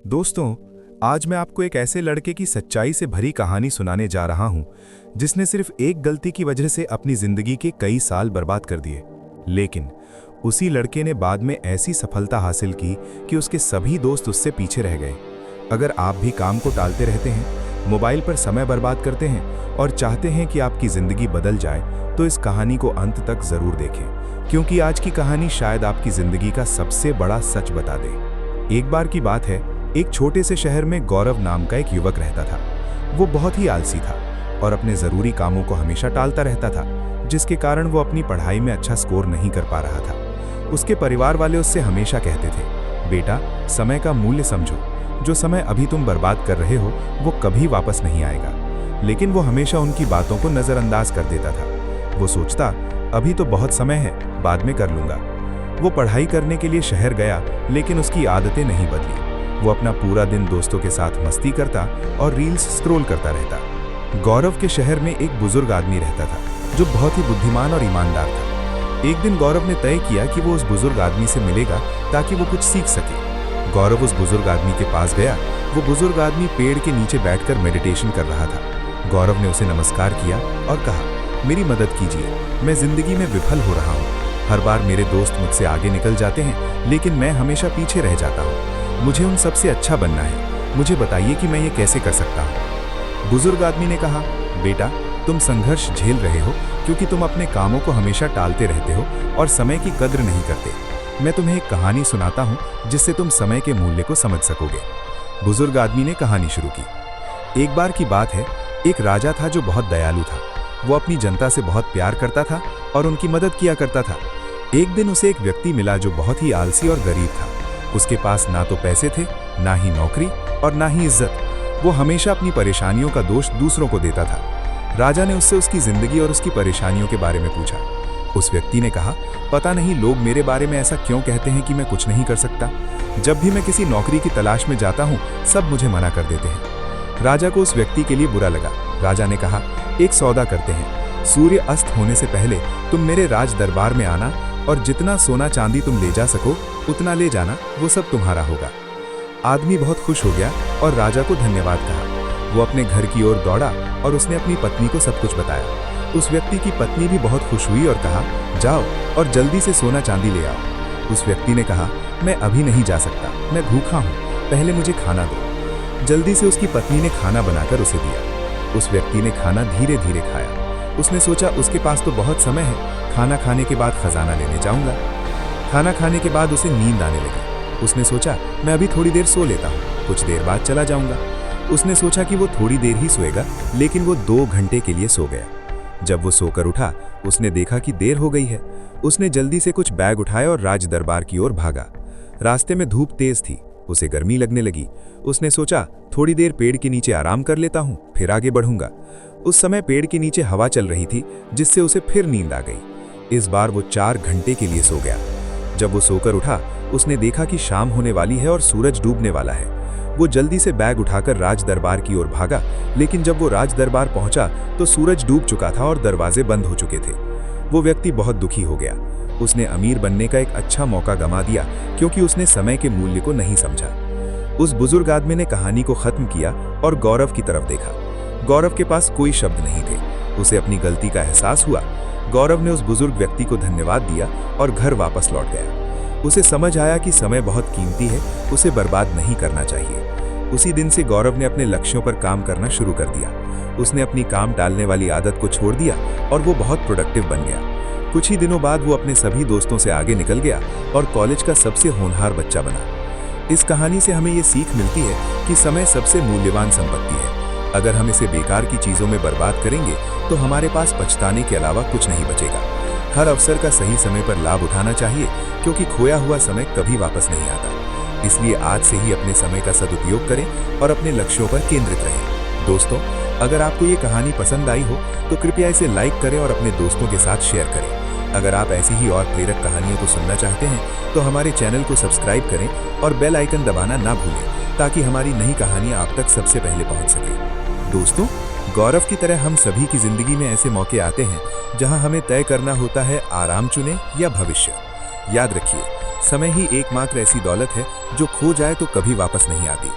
दोस्तों, आज मैं आपको एक ऐसे लड़के की सच्चाई से भरी कहानी सुनाने जा रहा हूं, जिसने सिर्फ एक गलती की वजह से अपनी जिंदगी के कई साल बर्बाद कर दिए। लेकिन उसी लड़के ने बाद में ऐसी सफलता हासिल की कि उसके सभी दोस्त उससे पीछे रह गए। अगर आप भी काम को टालते रहते हैं, मोबाइल पर समय बर्बाद करते हैं और चाहते हैं कि आपकी जिंदगी बदल जाए, तो इस कहानी को अंत तक जरूर देखें, क्योंकि आज की कहानी शायद आपकी जिंदगी का सबसे बड़ा सच बता दे। एक बार की बात है, एक छोटे से शहर में गौरव नाम का एक युवक रहता था। वो बहुत ही आलसी था और अपने जरूरी कामों को हमेशा टालता रहता था, जिसके कारण वो अपनी पढ़ाई में अच्छा स्कोर नहीं कर पा रहा था। उसके परिवार वाले उससे हमेशा कहते थे, बेटा, समय का मूल्य समझो, जो समय अभी तुम बर्बाद कर रहे हो वो कभी वापस नहीं आएगा। लेकिन वो हमेशा उनकी बातों को नजरअंदाज कर देता था। वो सोचता, अभी तो बहुत समय है, बाद में कर लूंगा। वो पढ़ाई करने के लिए शहर गया, लेकिन उसकी आदतें नहीं बदली। वो अपना पूरा दिन दोस्तों के साथ मस्ती करता और रील्स स्क्रॉल करता रहता। गौरव के शहर में एक बुजुर्ग आदमी रहता था, जो बहुत ही बुद्धिमान और ईमानदार था। एक दिन गौरव ने तय किया कि वो उस बुजुर्ग आदमी से मिलेगा ताकि वो कुछ सीख सके। गौरव उस बुजुर्ग आदमी के पास गया। वो बुजुर्ग आदमी पेड़ के नीचे बैठकर मेडिटेशन कर रहा था। गौरव ने उसे नमस्कार किया और कहा, मेरी मदद कीजिए, मैं जिंदगी में विफल हो रहा हूँ। हर बार मेरे दोस्त मुझसे आगे निकल जाते हैं, लेकिन मैं हमेशा पीछे रह जाता हूँ। मुझे उन सबसे अच्छा बनना है। मुझे बताइए कि मैं ये कैसे कर सकता हूँ। बुजुर्ग आदमी ने कहा, बेटा, तुम संघर्ष झेल रहे हो क्योंकि तुम अपने कामों को हमेशा टालते रहते हो और समय की कद्र नहीं करते। मैं तुम्हें एक कहानी सुनाता हूँ, जिससे तुम समय के मूल्य को समझ सकोगे। बुजुर्ग आदमी ने कहानी शुरू की। एक बार की बात है, एक राजा था जो बहुत दयालु था। वो अपनी जनता से बहुत प्यार करता था और उनकी मदद किया करता था। एक दिन उसे एक व्यक्ति मिला जो बहुत ही आलसी और गरीब था। उसके पास ना तो पैसे थे, ना ही नौकरी और ना ही इज्जत। वो हमेशा अपनी परेशानियों का दोष दूसरों को देता था। राजा ने उससे उसकी जिंदगी और उसकी परेशानियों के बारे में पूछा। उस व्यक्ति ने कहा, पता नहीं लोग मेरे बारे में ऐसा क्यों कहते हैं कि मैं कुछ नहीं कर सकता। जब भी मैं किसी नौकरी की तलाश में जाता हूँ, सब मुझे मना कर देते हैं। राजा को उस व्यक्ति के लिए बुरा लगा। राजा ने कहा, एक सौदा करते हैं। सूर्य अस्त होने से पहले तुम मेरे राज दरबार में आना और जितना सोना चांदी तुम ले जा सको उतना ले जाना, वो सब तुम्हारा होगा। आदमी बहुत खुश हो गया और राजा को धन्यवाद कहा। वो अपने घर की ओर दौड़ा और उसने अपनी पत्नी को सब कुछ बताया। उस व्यक्ति की पत्नी भी बहुत खुश हुई और कहा, जाओ और जल्दी से सोना चांदी ले आओ। उस व्यक्ति ने कहा, मैं अभी नहीं जा सकता, मैं भूखा हूँ, पहले मुझे खाना दो। जल्दी से उसकी पत्नी ने खाना बनाकर उसे दिया। उस व्यक्ति ने खाना धीरे धीरे खाया। उसने सोचा, उसके पास तो बहुत समय है, खाना खाने के बाद खजाना लेने जाऊंगा। खाना खाने के बाद उसे नींद आने लगी। उसने सोचा, मैं अभी थोड़ी देर सो लेता हूँ, कुछ देर बाद चला जाऊंगा। उसने सोचा कि वो थोड़ी देर ही सोएगा, लेकिन वो 2 घंटे के लिए सो गया। जब वो सोकर उठा, उसने देखा कि देर हो गई है। उसने जल्दी से कुछ बैग उठाए और राज दरबार की ओर भागा। रास्ते में धूप तेज थी, उसे गर्मी लगने लगी। उसने सोचा, थोड़ी देर पेड़ के नीचे आराम कर लेता हूँ, फिर आगे बढ़ूंगा। उस समय पेड़ के नीचे हवा चल रही थी, जिससे उसे फिर नींद आ गई। इस बार वो 4 घंटे के लिए सो गया। जब वो सोकर उठा, उसने देखा कि शाम होने वाली है और सूरज डूबने वाला है। वो जल्दी से बैग उठाकर राज दरबार की ओर भागा, लेकिन जब वो राज दरबार पहुंचा तो सूरज डूब चुका था और दरवाजे बंद हो चुके थे। वो व्यक्ति बहुत दुखी हो गया। उसने अमीर बनने का एक अच्छा मौका गंवा दिया, क्योंकि उसने समय के मूल्य को नहीं समझा। उस बुजुर्ग आदमी ने कहानी को खत्म किया और गौरव की तरफ देखा। गौरव के पास कोई शब्द नहीं थे। उसे अपनी गलती का एहसास हुआ। गौरव ने उस बुजुर्ग व्यक्ति को धन्यवाद दिया और घर वापस लौट गया। उसे समझ आया कि समय बहुत कीमती है, उसे बर्बाद नहीं करना चाहिए। उसी दिन से गौरव ने अपने लक्ष्यों पर काम करना शुरू कर दिया। उसने अपनी काम टालने वाली आदत को छोड़ दिया और वो बहुत प्रोडक्टिव बन गया। कुछ ही दिनों बाद वो अपने सभी दोस्तों से आगे निकल गया और कॉलेज का सबसे होनहार बच्चा बना। इस कहानी से हमें ये सीख मिलती है कि समय सबसे मूल्यवान संपत्ति है। अगर हम इसे बेकार की चीजों में बर्बाद करेंगे तो हमारे पास पछताने के अलावा कुछ नहीं बचेगा। हर अवसर का सही समय पर लाभ उठाना चाहिए, क्योंकि खोया हुआ समय कभी वापस नहीं आता। इसलिए आज से ही अपने समय का सदुपयोग करें और अपने लक्ष्यों पर केंद्रित रहें। दोस्तों, अगर आपको ये कहानी पसंद आई हो तो कृपया इसे लाइक करें और अपने दोस्तों के साथ शेयर करें। अगर आप ऐसी ही और प्रेरक कहानियों को सुनना चाहते हैं तो हमारे चैनल को सब्सक्राइब करें और बेल आइकन दबाना ना भूलें, ताकि हमारी नई कहानियां आप तक सबसे पहले पहुंच सके। दोस्तों, गौरव की तरह हम सभी की जिंदगी में ऐसे मौके आते हैं जहां हमें तय करना होता है, आराम चुने या भविष्य। याद रखिए, समय ही एकमात्र ऐसी दौलत है जो खो जाए तो कभी वापस नहीं आती।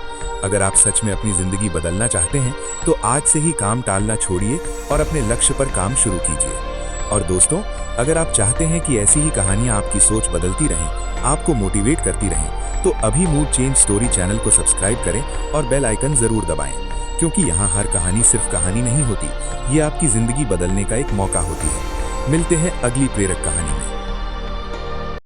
अगर आप सच में अपनी जिंदगी बदलना चाहते हैं तो आज से ही काम टालना छोड़िए और अपने लक्ष्य पर काम शुरू कीजिए। और दोस्तों, अगर आप चाहते हैं कि ऐसी ही कहानियां आपकी सोच बदलती रहें, आपको मोटिवेट करती रहें, तो अभी मूड चेंज स्टोरी चैनल को सब्सक्राइब करें और बेल आइकन जरूर दबाएं, क्योंकि यहाँ हर कहानी सिर्फ कहानी नहीं होती, ये आपकी जिंदगी बदलने का एक मौका होती है। मिलते हैं अगली प्रेरक कहानी में।